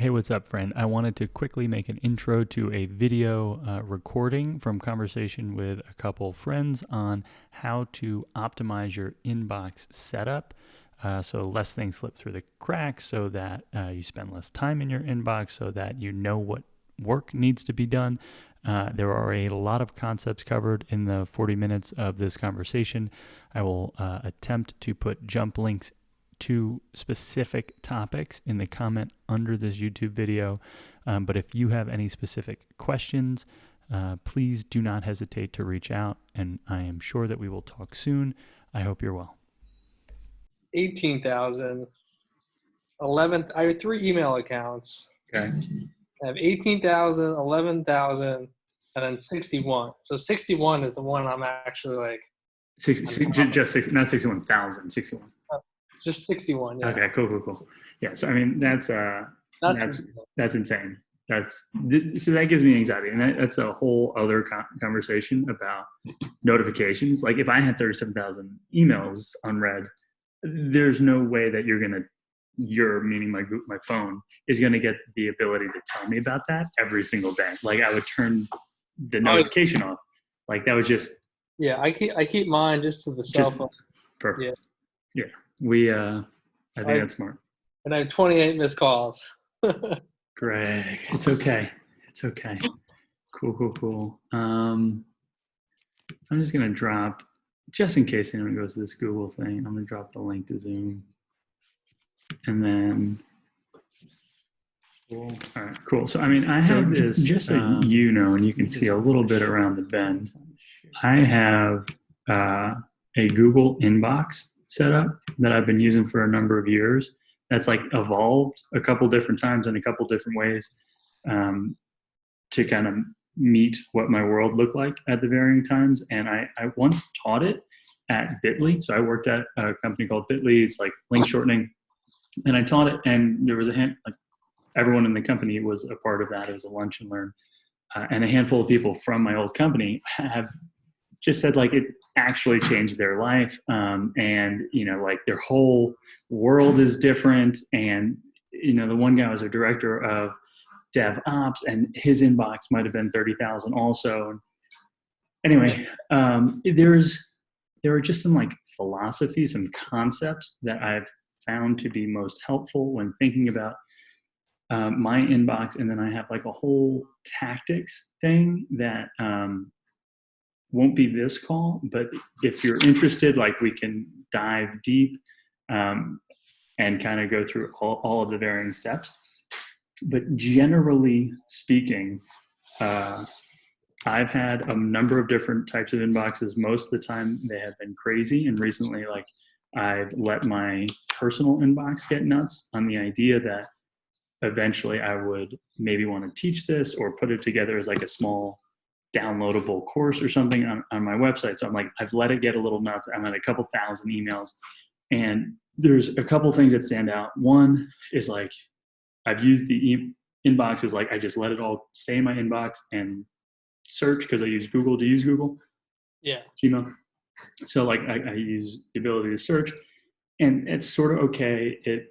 Hey, what's up, friend? I wanted to quickly make an intro to a video recording from conversation with a couple friends on how to optimize your inbox setup so less things slip through the cracks, so that you spend less time in your inbox, so that you know what work needs to be done. There are a lot of concepts covered in the 40 minutes of this conversation. I will attempt to put jump links to specific topics in the comment under this YouTube video. But if you have any specific questions, please do not hesitate to reach out, and I am sure that we will talk soon. I hope you're well. 18,000, 11, I have 3 email accounts. Okay. I have 18,000, 11,000, and then 61. So 61 is the one I'm actually like. Just 60, not 61,000, 61. It's just 61. Yeah. Okay, cool. Yeah, so I mean that's insane. So that gives me anxiety, and that's a whole other conversation about notifications. Like if I had 37,000 emails unread, there's no way that meaning my phone is going to get the ability to tell me about that every single day. Like I would turn the notification off. Like that was just. Yeah, I keep mine just to the cell phone. Perfect. Yeah. I think that's smart. And I have 28 missed calls. Greg, it's okay. Cool. I'm just going to drop, just in case anyone goes to this Google thing, I'm going to drop the link to Zoom. And then, all right, cool. So, I mean, I have this, just so and you can see a little bit around the bend. I have a Google inbox setup that I've been using for a number of years. That's like evolved a couple different times in a couple different ways to kind of meet what my world looked like at the varying times. And I once taught it at Bitly. So I worked at a company called Bitly. It's like link shortening. And I taught it, and there was everyone in the company was a part of that. It was a lunch and learn. And a handful of people from my old company have just said like it actually changed their life. And, like their whole world is different. And, the one guy was a director of DevOps, and his inbox might've been 30,000 also. Anyway, there are just some like philosophies and concepts that I've found to be most helpful when thinking about my inbox. And then I have like a whole tactics thing that won't be this call, but if you're interested, like we can dive deep and kind of go through all of the varying steps. But generally speaking, I've had a number of different types of inboxes. Most of the time they have been crazy. And recently, like I've let my personal inbox get nuts on the idea that eventually I would maybe want to teach this or put it together as like a small downloadable course or something on my website. So I'm like, I've let it get a little nuts. I'm at a couple thousand emails, and there's a couple things that stand out. One is like, I've used the inbox as like, I just let it all stay in my inbox and search, because I use Google. Do you use Google? Yeah. Gmail. So like I use the ability to search, and it's sort of okay. It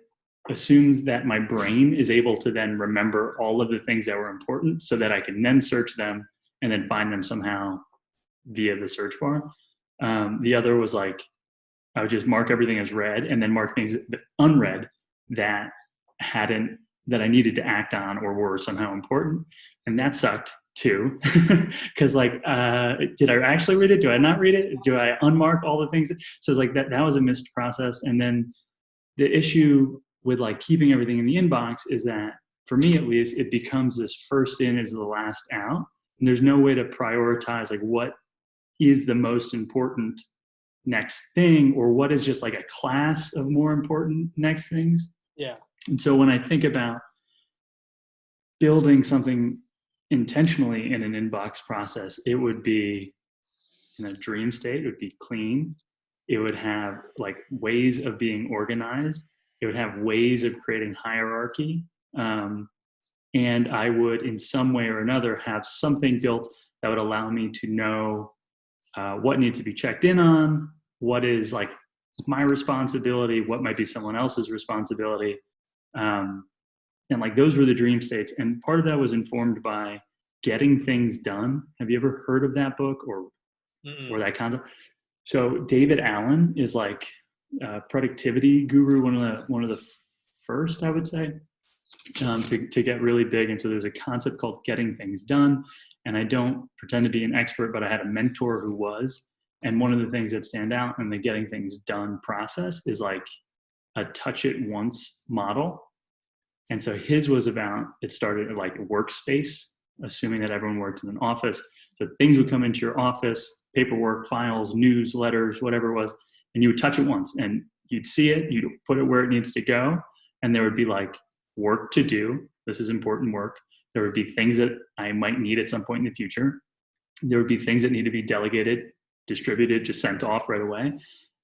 assumes that my brain is able to then remember all of the things that were important so that I can then search them and then find them somehow via the search bar. The other was like, I would just mark everything as read and then mark things unread that I needed to act on or were somehow important. And that sucked too. Cause like, did I actually read it? Do I not read it? Do I unmark all the things? So it's like that was a missed process. And then the issue with like keeping everything in the inbox is that, for me at least, it becomes this first in is the last out. And there's no way to prioritize like what is the most important next thing, or what is just like a class of more important next things. Yeah. And so when I think about building something intentionally in an inbox process, it would be in a dream state. It would be clean. It would have like ways of being organized. It would have ways of creating hierarchy. And I would, in some way or another, have something built that would allow me to know what needs to be checked in on, what is like my responsibility, what might be someone else's responsibility. And and like those were the dream states. And part of that was informed by Getting Things Done. Have you ever heard of that book or that concept? So David Allen is like a productivity guru, one of the first, I would say, to get really big. And so there's a concept called Getting Things Done. And I don't pretend to be an expert, but I had a mentor who was. And one of the things that stand out in the Getting Things Done process is like a touch it once model. And so his was about, it started at like a workspace, assuming that everyone worked in an office. So things would come into your office, paperwork, files, news, letters, whatever it was, and you would touch it once and you'd see it, you'd put it where it needs to go. And there would be like work to do. This is important work. There would be things that I might need at some point in the future. There would be things that need to be delegated, distributed, just sent off right away.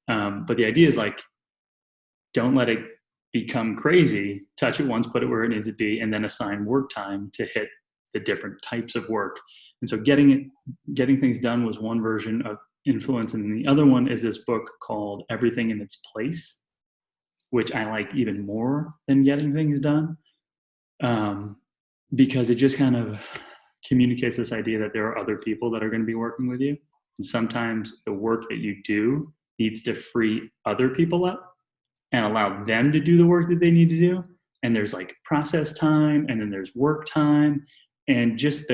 But the idea is like, don't let it become crazy. Touch it once, put it where it needs to be, and then assign work time to hit the different types of work. And so getting things done was one version of influence. And the other one is this book called Everything in Its Place, which I like even more than Getting Things Done, because it just kind of communicates this idea that there are other people that are going to be working with you. And sometimes the work that you do needs to free other people up and allow them to do the work that they need to do. And there's like process time, and then there's work time. And just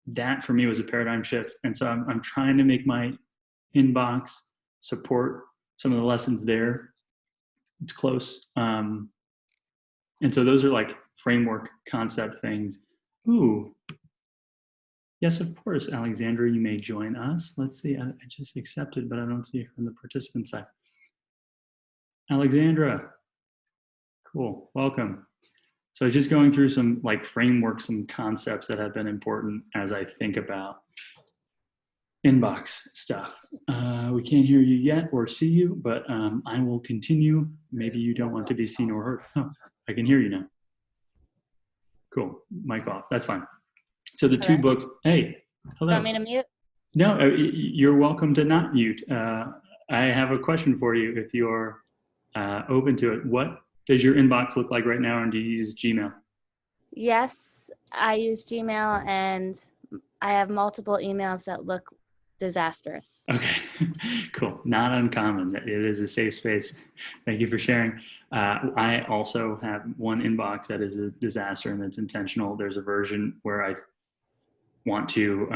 that for me was a paradigm shift. And so I'm trying to make my inbox support some of the lessons there. It's close. And so those are like framework concept things. Ooh. Yes, of course, Alexandra, you may join us. Let's see, I just accepted, but I don't see it from the participant side. Alexandra, cool, welcome. So just going through some like frameworks, some concepts that have been important as I think about inbox stuff. We can't hear you yet or see you, but I will continue. Maybe you don't want to be seen or heard. Oh, I can hear you now. Cool, mic off, that's fine. So the two book, hey, hello. You want me to mute? No, you're welcome to not mute. I have a question for you if you're open to it. What does your inbox look like right now, and do you use Gmail? Yes, I use Gmail, and I have multiple emails that look disastrous. Okay, cool. Not uncommon. It is a safe space. Thank you for sharing. I also have one inbox that is a disaster and that's intentional. There's a version where I want to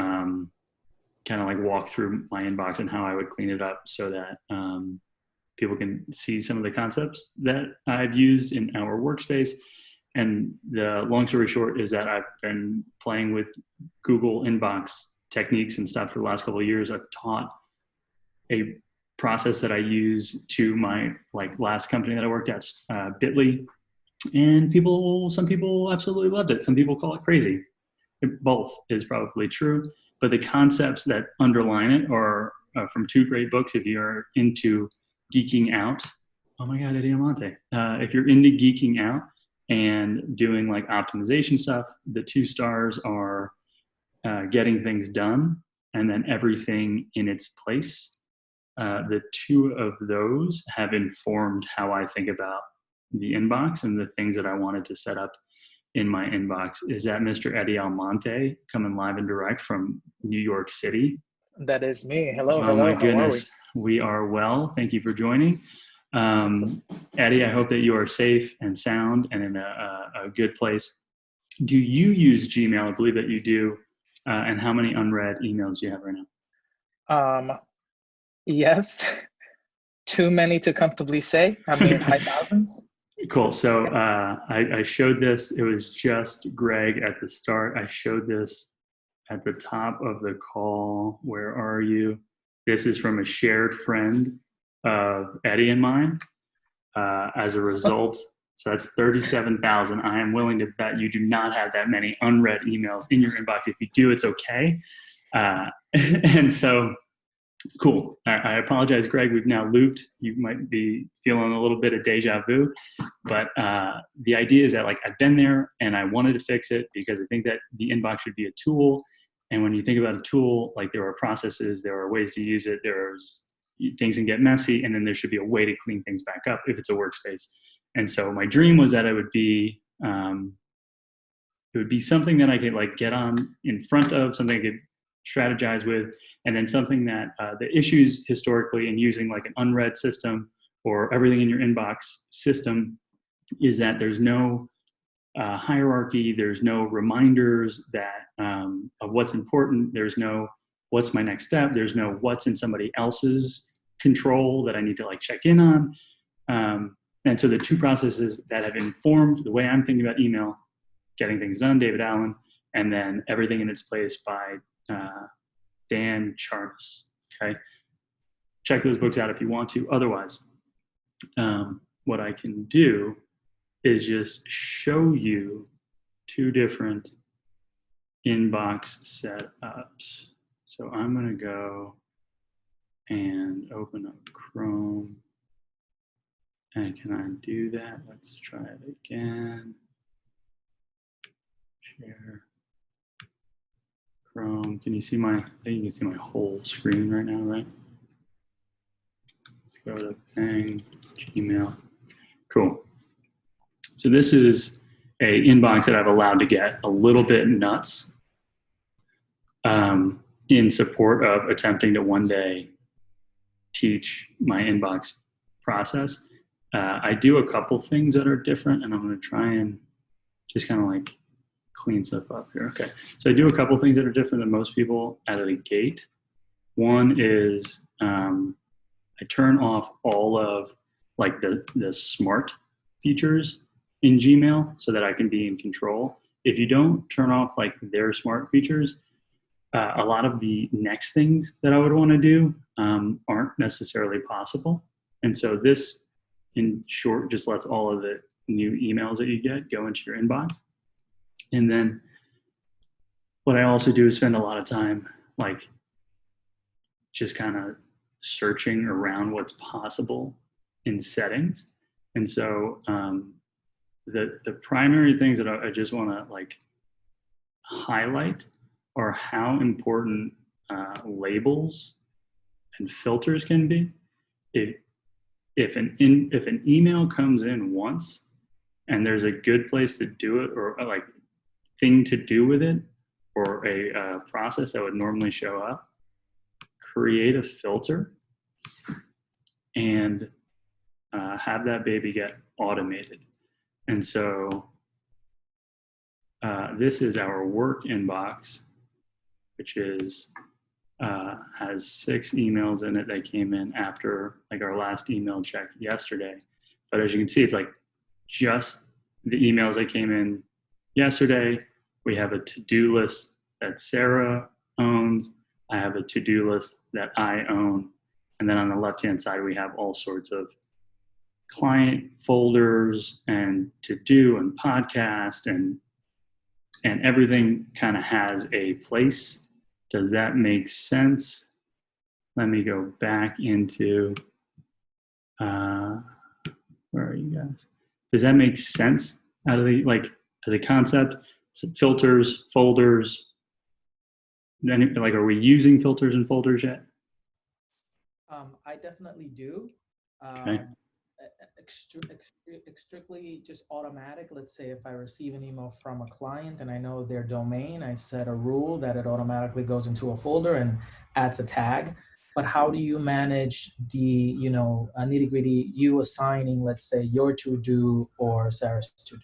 kind of like walk through my inbox and how I would clean it up so that people can see some of the concepts that I've used in our workspace. And the long story short is that I've been playing with Google Inbox techniques and stuff for the last couple of years. I've taught a process that I use to my like last company that I worked at, Bitly, and some people absolutely loved it. Some people call it crazy. Both is probably true, but the concepts that underline it are from two great books. If you're into geeking out, oh my God, Eddie Amante. If you're into geeking out and doing like optimization stuff, the 2 stars are Getting Things Done and then Everything in Its Place. The 2 of those have informed how I think about the inbox and the things that I wanted to set up in my inbox. Is that Mr. Eddie Almonte coming live and direct from New York City? That is me. Hello. Oh my goodness. We are well. Thank you for joining. Eddie, I hope that you are safe and sound and in a good place. Do you use Gmail? I believe that you do. And how many unread emails do you have right now? Yes. Too many to comfortably say. I mean, high thousands. Cool. So I showed this. It was just Greg at the start. I showed this at the top of the call. Where are you? This is from a shared friend of Eddie and mine. As a result, so that's 37,000. I am willing to bet you do not have that many unread emails in your inbox. If you do, it's okay. And so, cool. I apologize, Greg. We've now looped. You might be feeling a little bit of deja vu, but the idea is that like I've been there and I wanted to fix it because I think that the inbox should be a tool. And when you think about a tool, like there are processes, there are ways to use it, there's things can get messy, and then there should be a way to clean things back up if it's a workspace. And so my dream was that it would be it would be something that I could like get on in front of, something I could strategize with, and then something that the issues historically in using like an unread system or everything in your inbox system is that there's no hierarchy, there's no reminders that of what's important, there's no what's my next step, there's no what's in somebody else's control that I need to like check in on. And so the two processes that have informed the way I'm thinking about email, Getting Things Done, David Allen, and then Everything in Its Place by Dan Charnas. Okay, check those books out if you want to. Otherwise, what I can do is just show you two different inbox setups. So I'm going to go and open up Chrome. And can I do that? Let's try it again. Share Chrome. Can you see my, I think you can see my whole screen right now, right? Let's go to Bang, Gmail. Cool. So this is a inbox that I've allowed to get a little bit nuts in support of attempting to one day teach my inbox process. I do a couple things that are different, and I'm going to try and just kind of like clean stuff up here. Okay, so I do a couple things that are different than most people out of the gate. One is I turn off all of like the smart features in Gmail so that I can be in control. If you don't turn off like their smart features, a lot of the next things that I would want to do aren't necessarily possible. And so this, in short, just lets all of the new emails that you get go into your inbox. And then what I also do is spend a lot of time like just kind of searching around what's possible in settings. And so the primary things that I just want to like highlight are how important labels and filters can be. If an email comes in once and there's a good place to do it, or like thing to do with it, or a process that would normally show up, create a filter and have that baby get automated. And so this is our work inbox, which is has 6 emails in it that came in after like our last email check yesterday. But as you can see, it's like just the emails that came in yesterday. We have a to-do list that Sarah owns. I have a to-do list that I own. And then on the left-hand side, we have all sorts of client folders and to-do and podcast, and everything kind of has a place. Does that make sense? Let me go back into, where are you guys? Does that make sense out of the, like, as a concept? Filters, folders, then like, are we using filters and folders yet? I definitely do. Okay. Strictly just automatic. Let's say if I receive an email from a client and I know their domain, I set a rule that it automatically goes into a folder and adds a tag. But how do you manage the, nitty gritty, you assigning, let's say, your to-do or Sarah's to-do?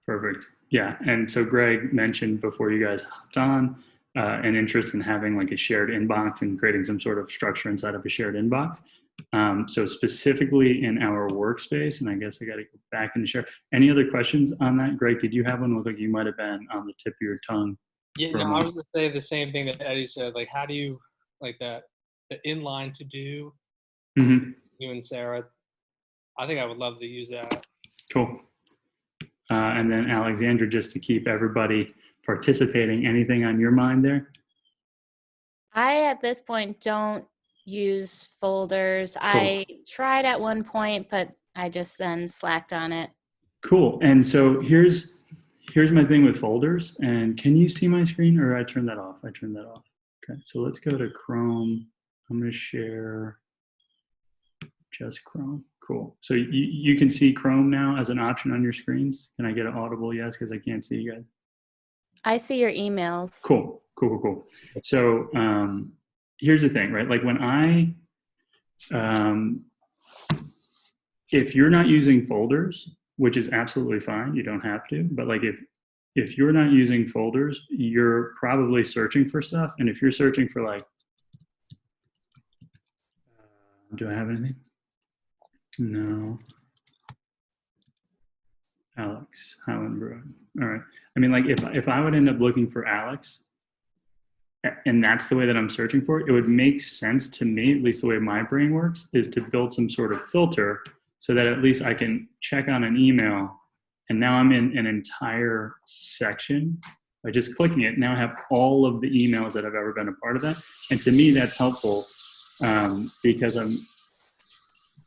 Perfect. Yeah. And so Greg mentioned before you guys hopped on an interest in having like a shared inbox and creating some sort of structure inside of a shared inbox. So specifically in our workspace, and I guess I got to go back and share. Any other questions on that? Greg, did you have one? Look like you might have been on the tip of your tongue. Yeah, no, I was going to say the same thing that Eddie said. Like, how do you, like that, the inline to do, you and Sarah? I think I would love to use that. Cool. And then Alexandra, just to keep everybody participating, anything on your mind there? I, at this point, don't use folders. Cool. I tried at one point, but I just then slacked on it. Cool. And so here's my thing with folders. And can you see my screen, or I turned that off? I turned that off. Okay. So let's go to Chrome. I'm going to share just Chrome. Cool. So you can see Chrome now as an option on your screens. Can I get an audible yes? Because I can't see you guys. I see your emails. Cool. So here's the thing, right? Like when if you're not using folders, which is absolutely fine, you don't have to, but like if you're not using folders, you're probably searching for stuff. And if you're searching for like, do I have anything? No. Alex Heilenbrod. All right. I mean, like if I would end up looking for Alex, and that's the way that I'm searching for it, it would make sense to me, at least the way my brain works, is to build some sort of filter so that at least I can check on an email, and now I'm in an entire section by just clicking it. Now I have all of the emails that I've ever been a part of that. And to me, that's helpful because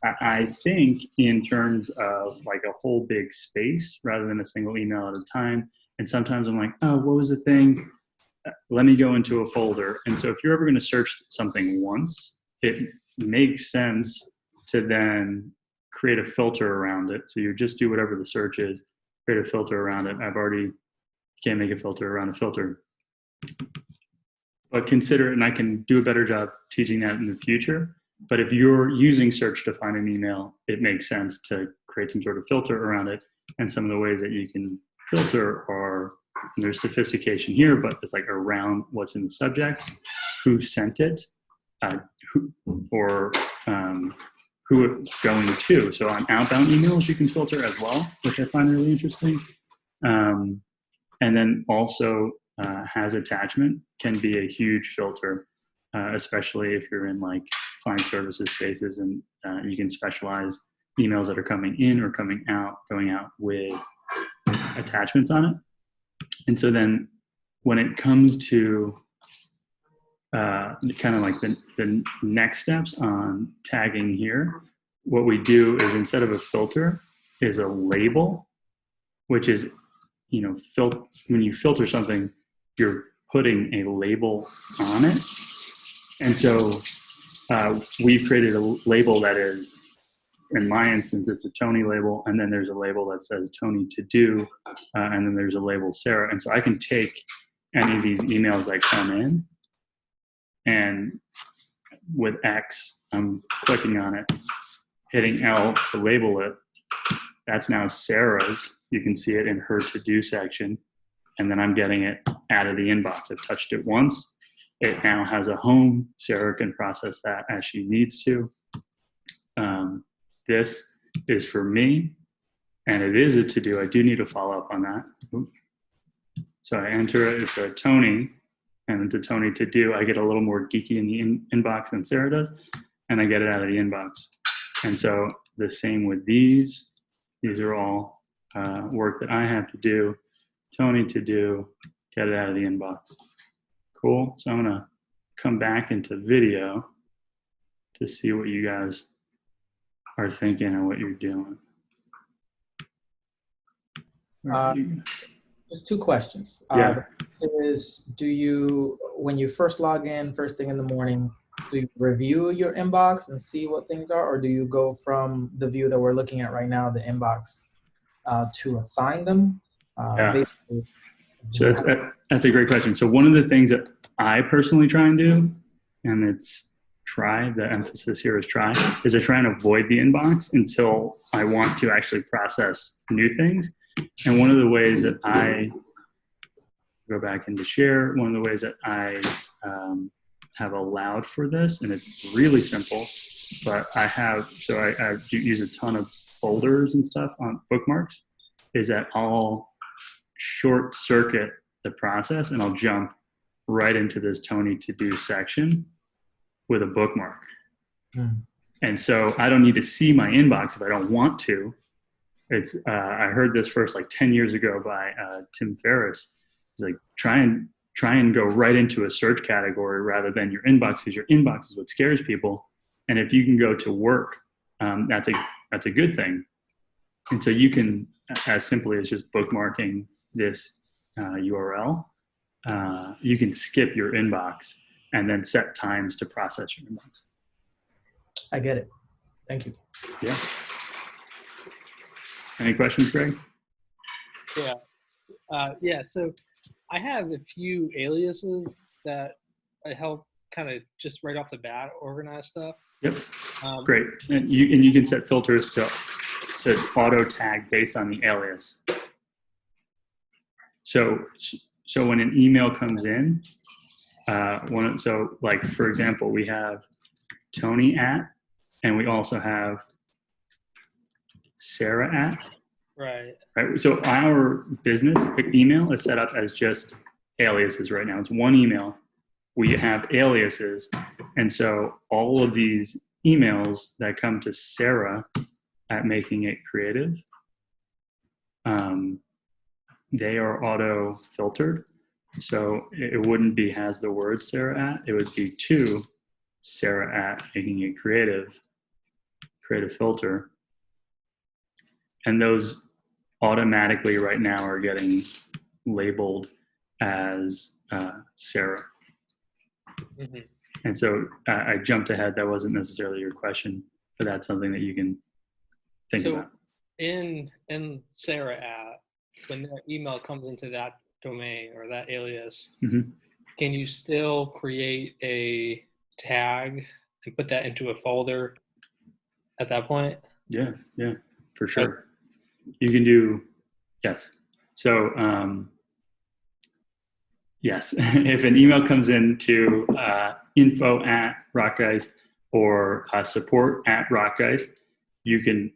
I think in terms of like a whole big space rather than a single email at a time. And sometimes I'm like, oh, what was the thing? Let me go into a folder. And so if you're ever going to search something once, it makes sense to then create a filter around it. So you just do whatever the search is, create a filter around it. Can't make a filter around a filter. But consider it, and I can do a better job teaching that in the future. But if you're using search to find an email, it makes sense to create some sort of filter around it. And some of the ways that you can filter are, there's sophistication here, but it's like around what's in the subject, who sent it, who it's going to. So on outbound emails, you can filter as well, which I find really interesting. And then also has attachment can be a huge filter, especially if you're in like client services spaces, and you can specialize emails that are coming in or going out with attachments on it. And so then when it comes to kind of like the next steps on tagging here, what we do is instead of a filter is a label, which is, when you filter something, you're putting a label on it. And so we've created a label that is, in my instance, it's a Tony label, and then there's a label that says Tony to do, and then there's a label Sarah. And so I can take any of these emails that come in, and with X, I'm clicking on it, hitting L to label it. That's now Sarah's. You can see it in her to do section, and then I'm getting it out of the inbox. I've touched it once. It now has a home. Sarah can process that as she needs to. This is for me, and it is a to-do. I do need to follow up on that. So I enter it, it's a Tony, and it's a Tony to do. I get a little more geeky in the inbox than Sarah does, and I get it out of the inbox. And so the same with these. These are all work that I have to do, Tony to do, get it out of the inbox. Cool. So I'm going to come back into video to see what you guys are thinking and what you're doing. Just two questions. Yeah. Do you, when you first log in, first thing in the morning, do you review your inbox and see what things are, or do you go from the view that we're looking at right now, the inbox, to assign them? Yeah. So that's a great question. So one of the things that I personally try and do, and it's the emphasis here is try, is I try and avoid the inbox until I want to actually process new things. And one of the ways that I go back into share, one of the ways that I have allowed for this, and it's really simple, but I use a ton of folders and stuff on bookmarks, is that I'll short circuit the process and I'll jump right into this Tony to do section with a bookmark. And so I don't need to see my inbox if I don't want to. It's I heard this first like 10 years ago by Tim Ferriss. He's like, try and go right into a search category rather than your inbox, because your inbox is what scares people. And if you can go to work, that's a good thing. And so you can, as simply as just bookmarking this URL, you can skip your inbox and then set times to process your inbox. I get it. Thank you. Yeah. Any questions, Greg? Yeah. So I have a few aliases that I help kind of just right off the bat organize stuff. Yep. Great. And you can set filters to auto tag based on the alias. So when an email comes in, so like for example, we have Tony at, and we also have Sarah at. Right. So our business email is set up as just aliases right now. It's one email. We have aliases. And so all of these emails that come to Sarah at Making It Creative, they are auto filtered. So it wouldn't be has the word Sarah at, it would be to Sarah at Making It Creative filter. And those automatically right now are getting labeled as Sarah. Mm-hmm. And so I jumped ahead. That wasn't necessarily your question, but that's something that you can think about. In Sarah at, when that email comes into that domain or that alias, mm-hmm. Can you still create a tag and put that into a folder at that point? Yeah, for sure. You can do, yes. So, yes, if an email comes into info at Rockgeist or support at Rockgeist, you can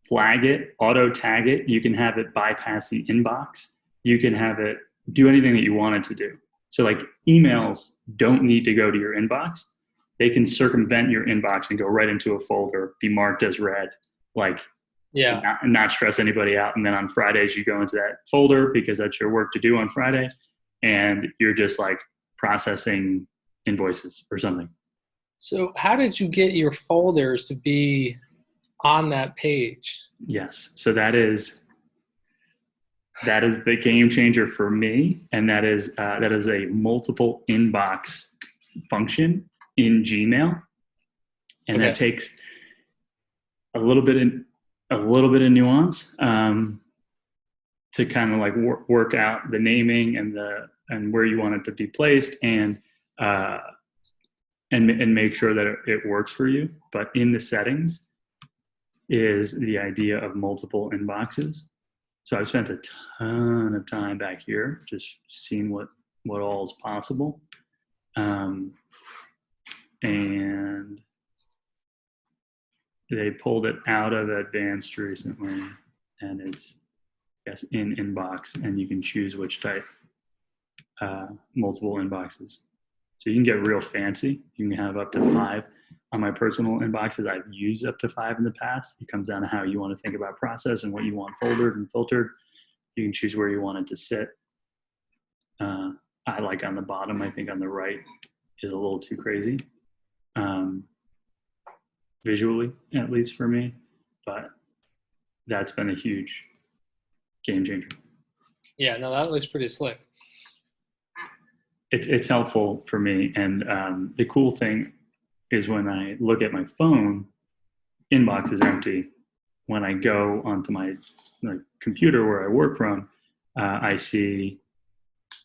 flag it, auto tag it. You can have it bypass the inbox. You can have it do anything that you want it to do. So like emails don't need to go to your inbox. They can circumvent your inbox and go right into a folder, be marked as read, like, yeah, not stress anybody out. And then on Fridays, you go into that folder because that's your work to do on Friday. And you're just like processing invoices or something. So how did you get your folders to be on that page? Yes. So that is the game changer for me. And that is a multiple inbox function in Gmail. And that takes a little bit of nuance to kind of like work out the naming and where you want it to be placed and make sure that it works for you. But in the settings is the idea of multiple inboxes. So I've spent a ton of time back here just seeing what all is possible, and they pulled it out of advanced recently, and it's in inbox, and you can choose which type. Multiple inboxes, so you can get real fancy. You can have up to 5. On my personal inboxes, I've used up to 5 in the past. It comes down to how you want to think about process and what you want foldered and filtered. You can choose where you want it to sit. I like on the bottom. I think on the right is a little too crazy. Visually, at least for me, but that's been a huge game changer. Yeah, no, that looks pretty slick. It's helpful for me, and the cool thing is when I look at my phone, inbox is empty. When I go onto my computer where I work from, I see,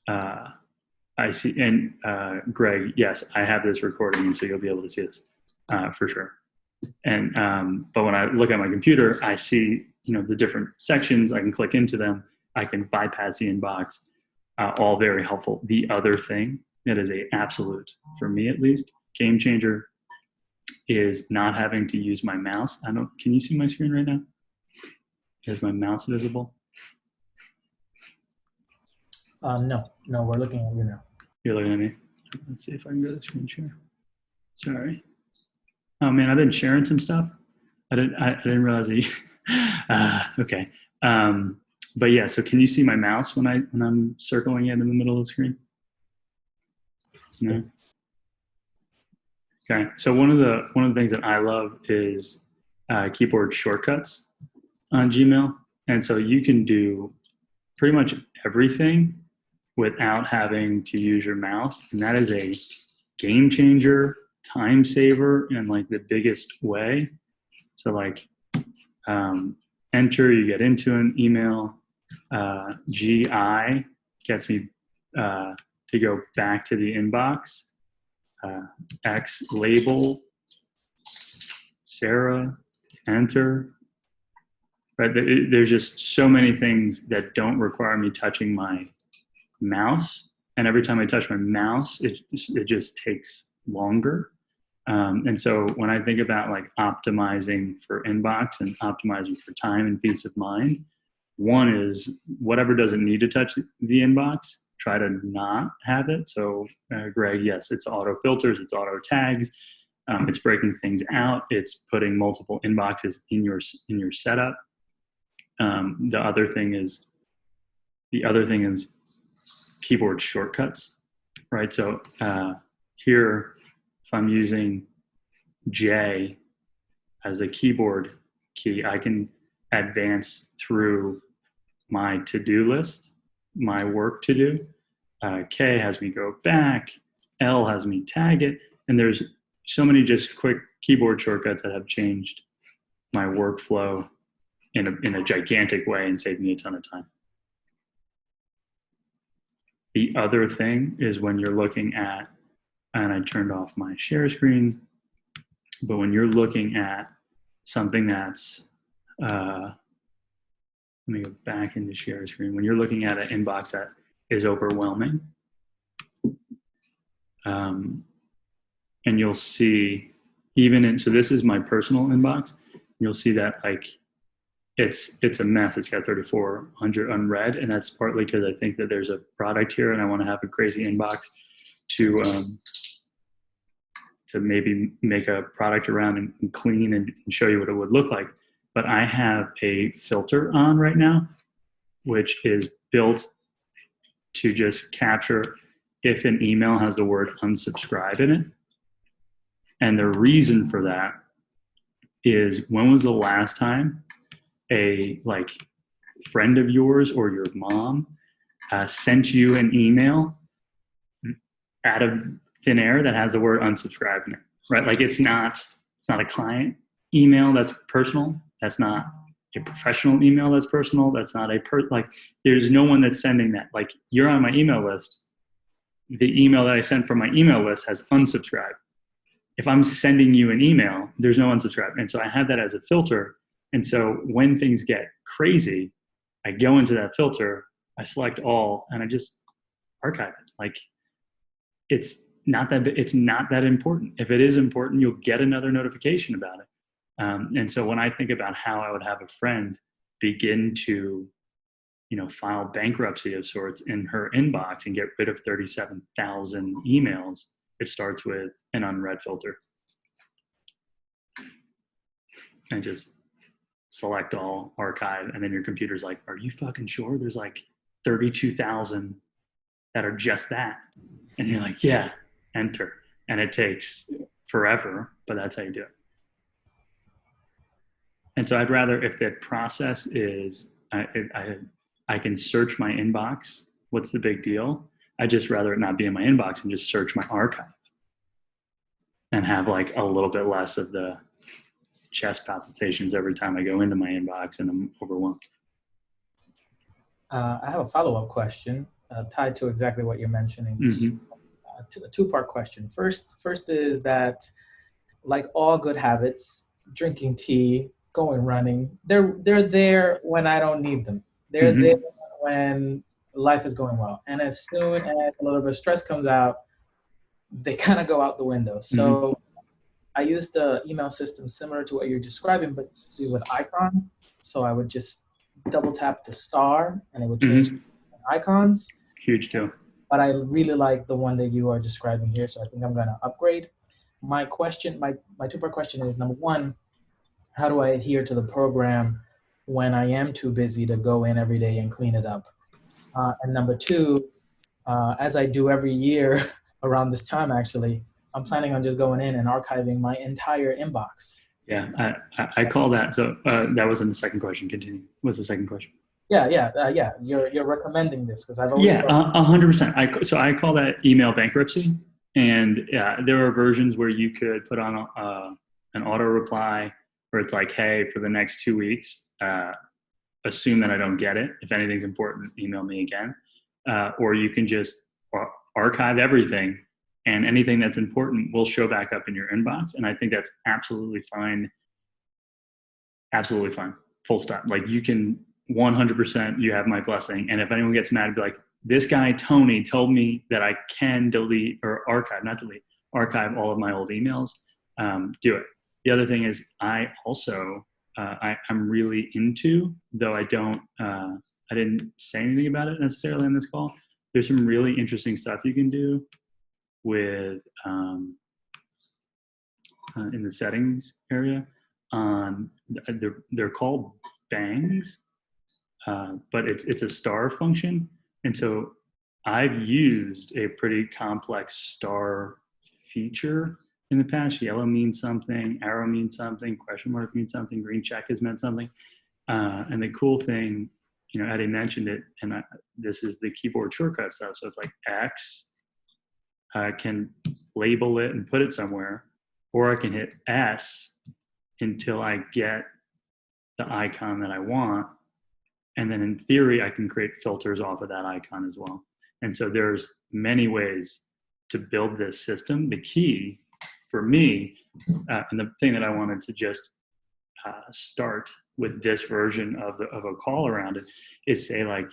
and Greg, yes, I have this recording, and so you'll be able to see this for sure. And but when I look at my computer, I see the different sections. I can click into them. I can bypass the inbox. All very helpful. The other thing that is a absolute, for me at least, game changer is not having to use my mouse. Can you see my screen right now? Is my mouse visible? No, we're looking at you now. You're looking at me? Let's see if I can go to screen share. Sorry. Oh man, I've been sharing some stuff. I didn't realize that you, okay. But yeah, so can you see my mouse when I'm circling it in the middle of the screen? No? Okay, so one of the things that I love is keyboard shortcuts on Gmail, and so you can do pretty much everything without having to use your mouse, and that is a game changer, time saver in like the biggest way. So like enter, you get into an email. GI gets me to go back to the inbox, X label, Sarah, enter. Right? There's just so many things that don't require me touching my mouse. And every time I touch my mouse, it just takes longer. And so when I think about like optimizing for inbox and optimizing for time and peace of mind, one is whatever doesn't need to touch the inbox, try to not have it. So Greg, yes, it's auto filters, it's auto tags, it's breaking things out, it's putting multiple inboxes in your setup. The other thing is keyboard shortcuts, right? So here, if I'm using J as a keyboard key, I can advance through my to-do list, my work to do. K has me go back, L has me tag it, and there's so many just quick keyboard shortcuts that have changed my workflow in a gigantic way and saved me a ton of time. The other thing is when you're looking at, and I turned off my share screen, but when you're looking at something that's, let me go back into share screen. When you're looking at an inbox that is overwhelming, and you'll see so this is my personal inbox. You'll see that like it's a mess. It's got 3,400 unread, and that's partly because I think that there's a product here, and I want to have a crazy inbox to maybe make a product around and clean and show you what it would look like. But I have a filter on right now, which is built to just capture if an email has the word unsubscribe in it. And the reason for that is, when was the last time a like friend of yours or your mom sent you an email out of thin air that has the word unsubscribe in it, right? Like it's not a client email that's personal. That's not a professional email that's personal. That's not there's no one that's sending that. Like, you're on my email list. The email that I sent from my email list has unsubscribe. If I'm sending you an email, there's no unsubscribe. And so I have that as a filter. And so when things get crazy, I go into that filter, I select all, and I just archive it. Like, it's not that important. If it is important, you'll get another notification about it. And so when I think about how I would have a friend begin to, file bankruptcy of sorts in her inbox and get rid of 37,000 emails, it starts with an unread filter. And just select all, archive, and then your computer's like, are you fucking sure? There's like 32,000 that are just that. And you're like, yeah, enter. And it takes forever, but that's how you do it. And so I'd rather, if the process is, I can search my inbox, what's the big deal? I'd just rather it not be in my inbox and just search my archive and have like a little bit less of the chest palpitations every time I go into my inbox and I'm overwhelmed. I have a follow-up question tied to exactly what you're mentioning. Mm-hmm. A two-part question. First is that, like all good habits, drinking tea, going running, they're there when I don't need them. They're mm-hmm. there when life is going well. And as soon as a little bit of stress comes out, they kind of go out the window. So mm-hmm. I used an email system similar to what you're describing, but with icons. So I would just double tap the star and it would change mm-hmm. icons. Huge deal. But I really like the one that you are describing here. So I think I'm going to upgrade. My question, my two-part question is, number one, how do I adhere to the program when I am too busy to go in every day and clean it up? And number two, as I do every year around this time, actually, I'm planning on just going in and archiving my entire inbox. Yeah, I call that. So that wasn't the second question. Continue. What's the second question? Yeah. You're recommending this because I've always 100%. So I call that email bankruptcy. And there are versions where you could put on an auto reply where it's like, hey, for the next 2 weeks, assume that I don't get it. If anything's important, email me again. or you can just archive everything, and anything that's important will show back up in your inbox. And I think that's absolutely fine. Absolutely fine. Full stop. Like, you can 100%, you have my blessing. And if anyone gets mad, be like, this guy, Tony, told me that I can delete or archive, not delete, archive all of my old emails. Do it. The other thing is, I also, I'm really into, though I didn't say anything about it necessarily on this call. There's some really interesting stuff you can do with, in the settings area. They're called bangs, but it's a star function. And so I've used a pretty complex star feature in the past. Yellow means something, arrow means something, question mark means something, green check has meant something. And the cool thing, Eddie mentioned it, and this is the keyboard shortcut stuff. So it's like X, I can label it and put it somewhere, or I can hit S until I get the icon that I want. And then in theory, I can create filters off of that icon as well. And so there's many ways to build this system. The key for me, and the thing that I wanted to just start with this version of a call around it, is say, like,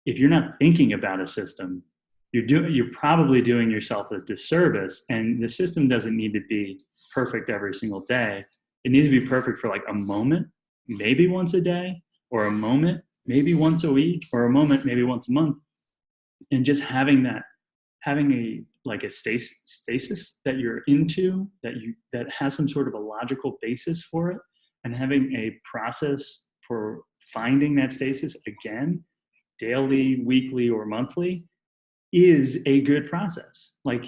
if you're not thinking about a system, you're probably doing yourself a disservice. And the system doesn't need to be perfect every single day. It needs to be perfect for like a moment, maybe once a day, or a moment maybe once a week, or a moment maybe once a month. And just having a stasis that you're into, that has some sort of a logical basis for it, and having a process for finding that stasis again, daily, weekly, or monthly, is a good process. Like,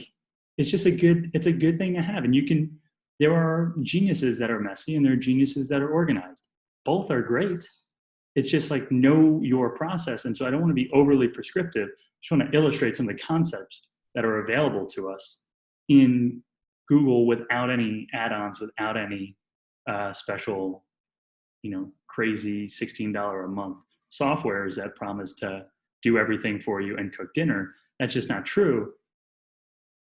it's a good thing to have. And there are geniuses that are messy, and there are geniuses that are organized. Both are great. It's just like, know your process. And so I don't want to be overly prescriptive. I just want to illustrate some of the concepts that are available to us in Google without any add-ons, without any special, crazy $16 a month softwares that promise to do everything for you and cook dinner. That's just not true.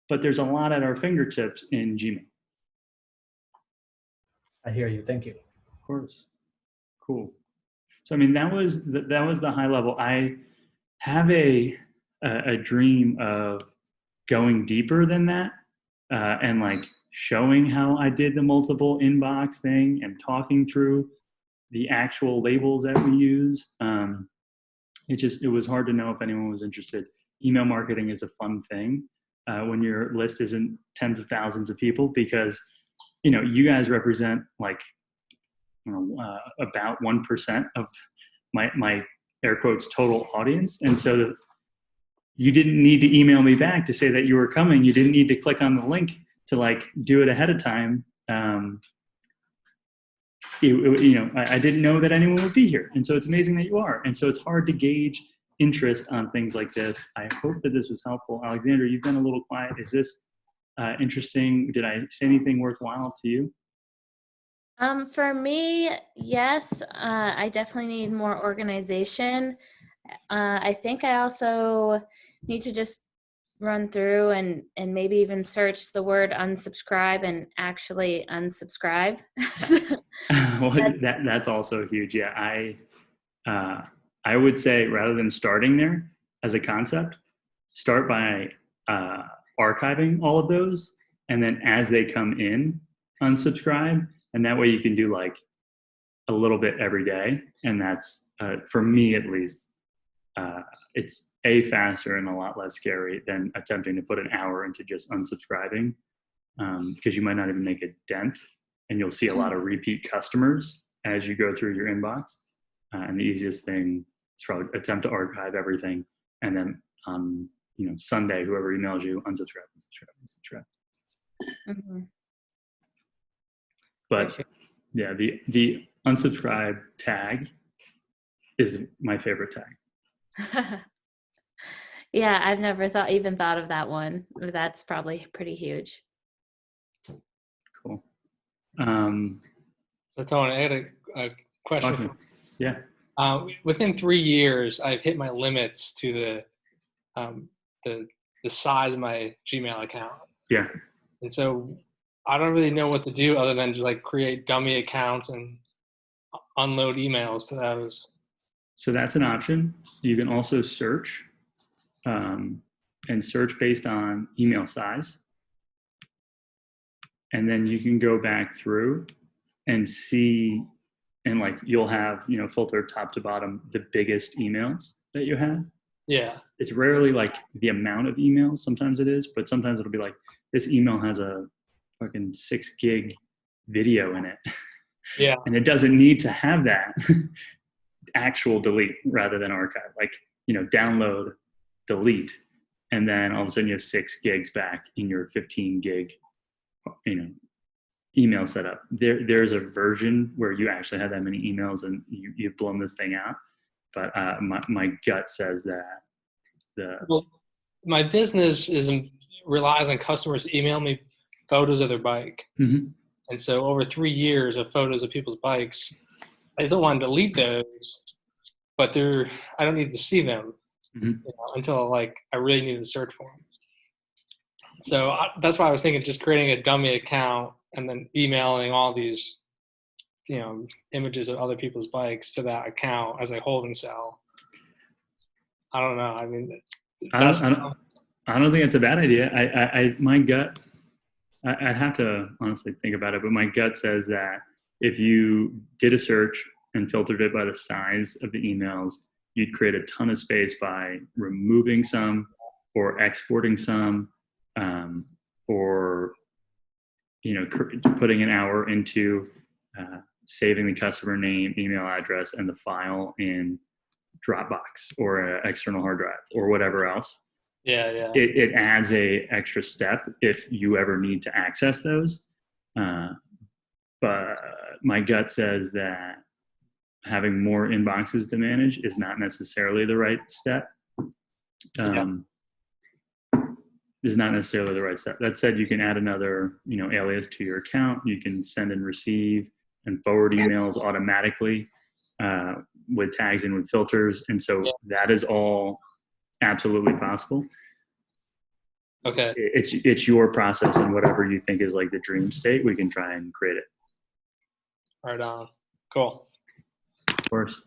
But there's a lot at our fingertips in Gmail. I hear you. Thank you. Of course. Cool. So, that was the high level. I have a dream of going deeper than that, and like showing how I did the multiple inbox thing and talking through the actual labels that we use. It was hard to know if anyone was interested. Email marketing is a fun thing when your list isn't tens of thousands of people, because you guys represent like about 1% of my air quotes total audience. And so you didn't need to email me back to say that you were coming. You didn't need to click on the link to like do it ahead of time. I didn't know that anyone would be here. And so it's amazing that you are. And so it's hard to gauge interest on things like this. I hope that this was helpful. Alexander, you've been a little quiet. Is this interesting? Did I say anything worthwhile to you? For me, yes, I definitely need more organization. I think I also need to just run through and maybe even search the word unsubscribe and actually unsubscribe. Well, that's also huge. Yeah, I would say, rather than starting there as a concept, start by archiving all of those, and then as they come in, unsubscribe. And that way you can do like a little bit every day. And that's, for me at least, it's faster and a lot less scary than attempting to put an hour into just unsubscribing, because you might not even make a dent, and you'll see a lot of repeat customers as you go through your inbox. And the easiest thing is probably attempt to archive everything. And then on Sunday, whoever emails you, unsubscribe. Mm-hmm. But sure. Yeah, the unsubscribe tag is my favorite tag. Yeah, I've never even thought of that one. That's probably pretty huge. Cool. So Tony, I had a question. Yeah. Within 3 years, I've hit my limits to the size of my Gmail account. Yeah. And so I don't really know what to do other than just like create dummy accounts and unload emails to those. So that's an option. You can also search and search based on email size. And then you can go back through and see, and like you'll have, filter top to bottom, the biggest emails that you have. Yeah. It's rarely like the amount of emails. Sometimes it is, but sometimes it'll be like, this email has a fucking 6 gig video in it. Yeah. And it doesn't need to have that. Actual delete rather than archive. Like, download, delete, and then all of a sudden you have 6 gigs back in your 15 gig, email setup. There's a version where you actually have that many emails and you've blown this thing out. But my gut says that my business relies on customers to email me photos of their bike. Mm-hmm. And so over 3 years of photos of people's bikes, I don't want to delete those, but I don't need to see them until like I really need to search for them. So that's why I was thinking just creating a dummy account and then emailing all these, images of other people's bikes to that account as a holding cell. I don't know. I mean, I don't think it's a bad idea. My gut, I'd have to honestly think about it, but my gut says that if you did a search and filtered it by the size of the emails, you'd create a ton of space by removing some or exporting some, or putting an hour into saving the customer name, email address, and the file in Dropbox or an external hard drive or whatever else. Yeah. It adds a extra step if you ever need to access those. But my gut says that having more inboxes to manage is not necessarily the right step. Is not necessarily the right step. That said, you can add another, alias to your account. You can send and receive and forward emails automatically with tags and with filters. And so that is all absolutely possible. Okay. It's your process, and whatever you think is like the dream state, we can try and create it. Right on. Cool. Of course.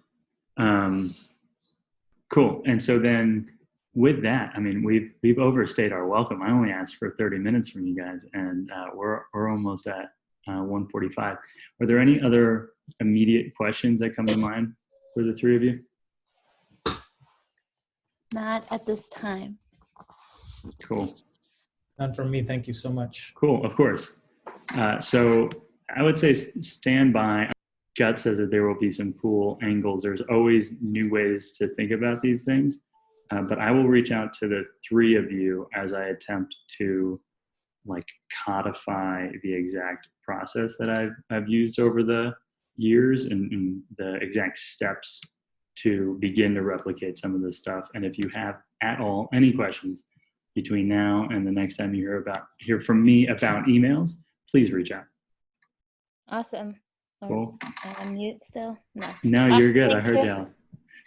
Cool. And so then with that, I mean, we've overstayed our welcome. I only asked for 30 minutes from you guys, and we're almost at 1:45. Are there any other immediate questions that come to mind for the three of you? Not at this time. Cool. None from me. Thank you so much. Cool. Of course. So I would say stand by. Gut says that there will be some cool angles. There's always new ways to think about these things. But I will reach out to the three of you as I attempt to like codify the exact process that I've used over the years and the exact steps to begin to replicate some of this stuff. And if you have at all any questions between now and the next time you hear from me about emails, please reach out. Awesome. Cool. I'm mute still? No, you're good. I heard y'all.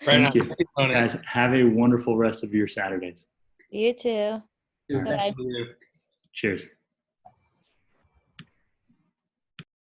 Right. Thank you. Guys, have a wonderful rest of your Saturdays. You too. Bye. Cheers.